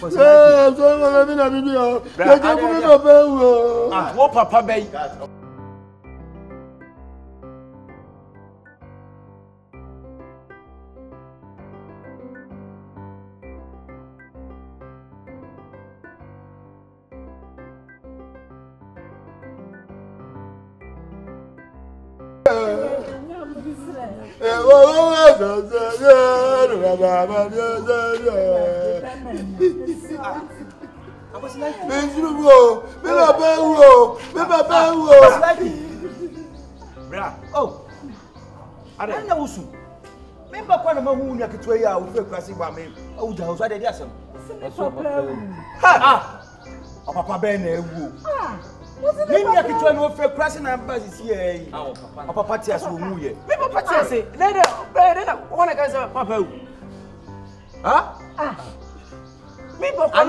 What Papa Bay? Oh, I don't know. Remember when I'm a woman, I could tell you how to cross it by me. Oh, the house, I did some. Ha! Papa Ben, maybe I could tell you if you're crossing our buses here. Papa Tias will move you. Papa Tias, let one against Papa. Huh? Me, Papa, I'm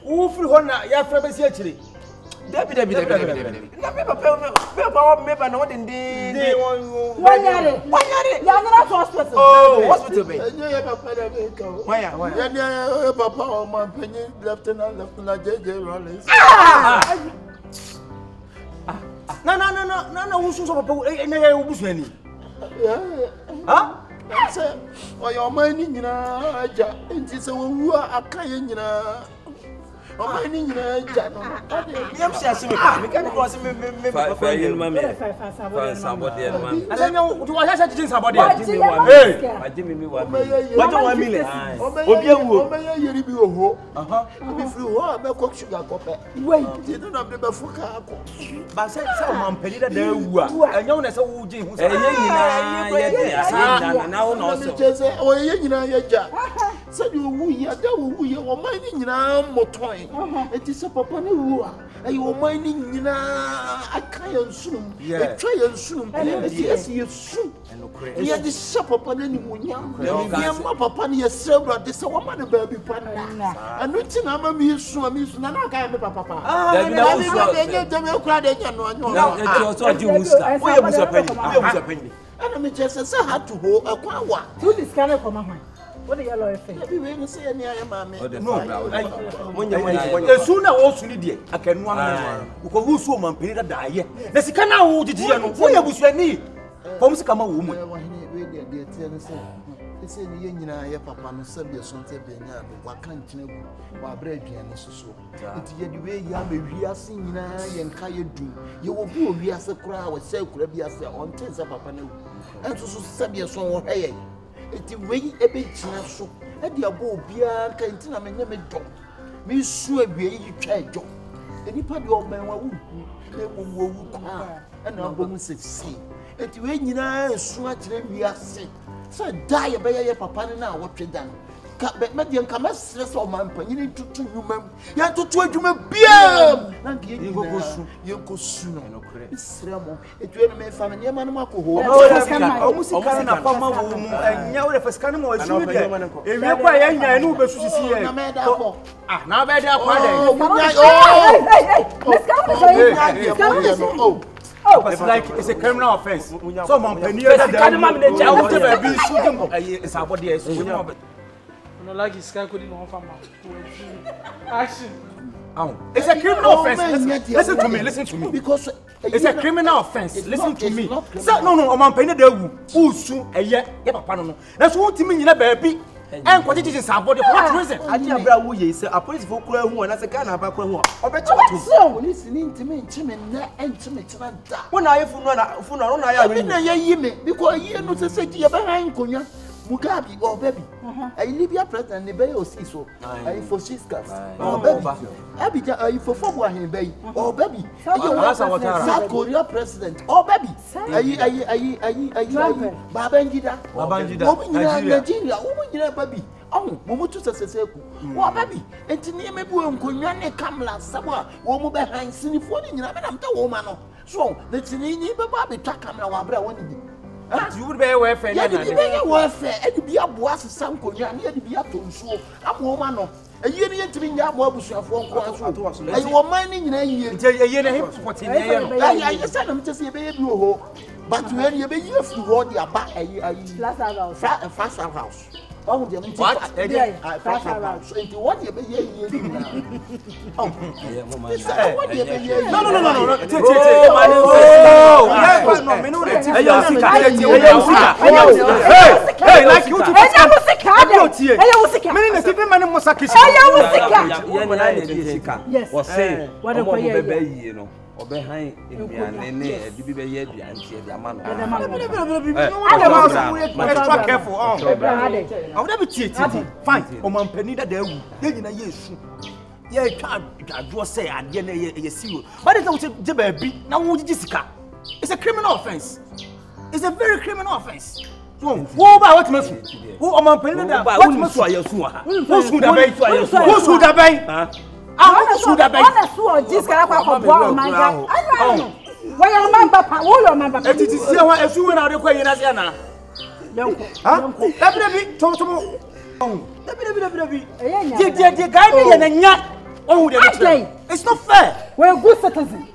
who flew on your famous actually. Debbie. Not paper, no one in the one year. You're not hospital. Oh, hospital. Why, Papa, my penny, Lieutenant J.J. Rollins. No, who's so any? Huh? Or your money, you know, and it's a woo, a kind, you know. I'm mining in a jet. I'm saying, I don't know what I said to somebody. Hey, I didn't mean what 1 million. If you are no cook sugar, wait, you don't have the Bafuka. But said someone penny that there were, and known as a Woody who's a now also. Oh, you know, your job. So you are mining now, Motoy. It is a papa who you were mining in a kind soon. Yeah, try and soon. Yes, you soon. And yet, this shop upon any young papa, your server, this a woman, baby partner. And which I'm a miss, so I'm missing another kind of papa. I just had to hold a quawa. Do this kind of command. What are you laughing? You say any mammy? No, as soon as I also need I can one who so man paid a die. Let's come out. Did you know what you need? Homes come a woman. It's a young papa and Sabia Sonte Benya, what can't you know? While bread and so. It's yet the way you have a real singing and Kaya do. You will be a real crowd with self Rabia on Tessa Papa. And so Sabia son hey. It's way a bit so. And the above beer can't tell me never dog. Miss Swaby, you try dog. Anybody old man will come and I'm going to see. It's when you know, swat we are sick. So die by your papa now, what you done. But Median come as stress of my you need to remember. You have to try to make beer. You go soon. It's Ramo. It will make family man. Almost a kind of farmer and now the first animal is over there. If you are young, I know what you see. Now better. Oh, it's like it's a criminal offense. Someone penny it's our body. No, like his guy couldn't offer action. It's a criminal offense. Listen to me. Because it's a criminal offense. Listen to me. No, I'm penny there who soon a year. That's what you mean, baby. And what it is our body for what reason? I didn't know who is a police for who and as a kind of back one. I bet you so listening to me, Tim and intimate. When I phone, I mean, because you know to say to your behind Konya. Mugabe or baby. I Libya president, the bay or Siso. I for Siskas. Oh, baby. Abidja, I for Fobwa, bay. Oh, baby. South Korea president. Oh, baby. Babangida. Nigeria. Oh, baby. Oh, Momutu Saseku. Oh, baby. And to name a boy, Kunyane Kamla, Sawa, Womo behind Sinifoni, and I'm the woman. So, the Tinini Baby Takamla Wabra wanted. You would be a welfare. You welfare, and be a boss, some Koyan, and be up to so. I'm woman. A year to be a mobus of 1 quarter. You were mining in a year. I said, I'm just a baby. But when you be used to hold your back, a fast house. Oh, the what? So into what you be here? Oh, no, Obehind Indian, Dibibe, extra careful. I'll never cheat. Fine, Oman Penida, there, yes. Yeah, can't do say at the end of see. But it's not a baby. Now, Jessica. It's a criminal offense. It's a very criminal offense. Who about what must who Oman Penida? What must I assume? Who should have been? Who should have been? I should have been. This guy, my God. I know. Why your man, Papa? Who your man, Papa? It is a few in our way in Asiana. No, huh? The guy and yacht. Oh, it's not fair. We're good citizens.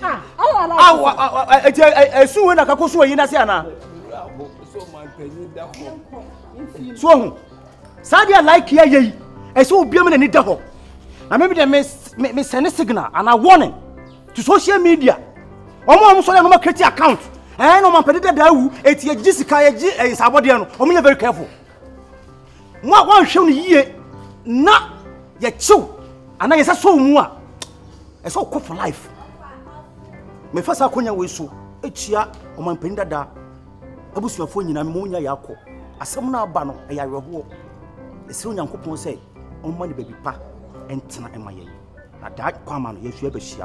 I soon I can go in Asiana. So, Sadia like ye. I saw Biaman and Idaho. I maybe they may send a signal and a warning to social media. Almost on my credit account. And on my predicted it's Jessica is Abadiano. Only very careful. What one show ye not yet so, and I is a so more. I saw cook for life. My first Akonia way so, each year on my pendada. I was your phone in ammonia yako. A summoner banner, a yarrow. The soon young couple say, on money baby pa, and Tina and my na that common, yes, you ever see.